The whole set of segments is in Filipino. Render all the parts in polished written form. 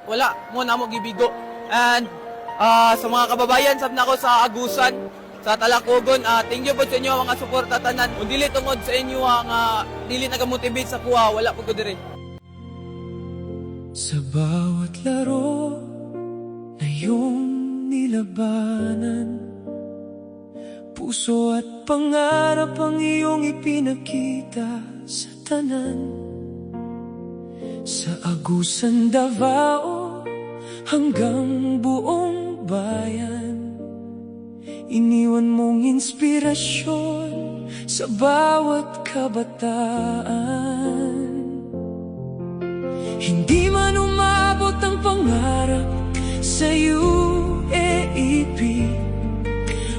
wala mo na mo gibigo. And sa mga kababayan sab nako sa Agusan, sa Talacogon, thank you po sa inyo mga suporta tanan. Kung dili tungod sa inyo nga dili nagamotivate sa kuha, wala po ko diri. Sa bawat laro na iyong nilabanan, puso at pangarap ang iyong ipinakita sa tanan. Sa Agusan, Davao, hanggang buong bayan, iniwan mong inspirasyon sa bawat kabataan. Hindi man umabot ang pangarap sa UAAP,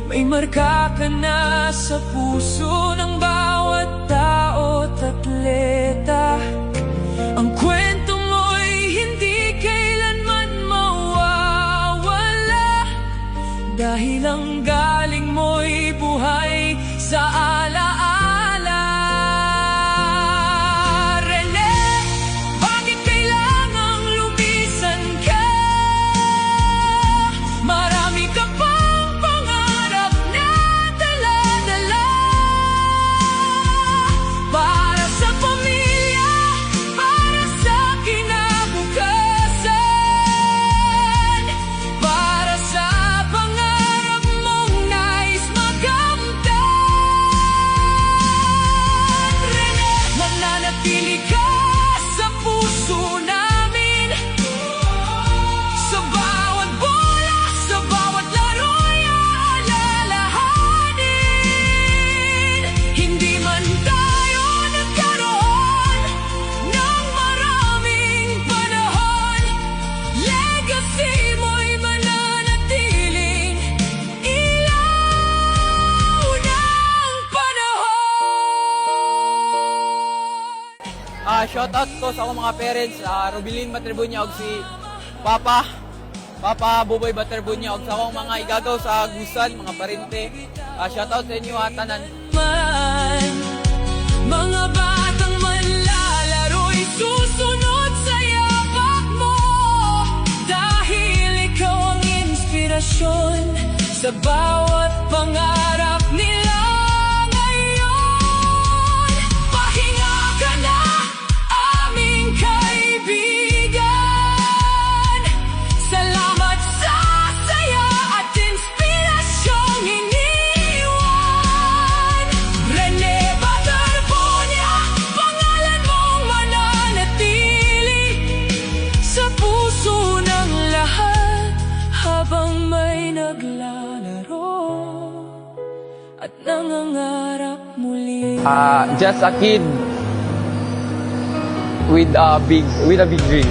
may marka ka na sa puso ng bawat tao't atleta. Ang kwento mo'y hindi kailanman mawawala, dahil ang galing mo'y buhay sa alaala. Rene, bakit kailangang lumisan ka? Marami ka pang pangarap na dala-dala, para sa pamilya, para sa kinabukasan, para sa pangarap mong nais makamtan. Rene, mananatili ka sa puso namin, sa bawat bola, sa bawat laro'y aalalahanin. Hindi man tayo nagkaroon ng maraming panahon, legacy mo'y mananatiling ilaw ng panahon. Shoutout ko sa akong mga parents, Robilin Baterbunya og si Papa Buboy Baterbunya og sa akong mga igagaw sa Agusan, mga parente. Shoutout sa inyo tanan. Man, mga batang manlalaro'y susunod sa yapak mo, dahil ikaw ang inspirasyon sa bawat pangarap nila ngayon. Pahinga ka na, aming kaibigan. Salamat sa saya at inspirasyong iniwan. Rene Baterbunya, pangalan mong mananatili sa puso ng lahat, habang may naglalaro at nangangarap muli. Just a kid with a big dream.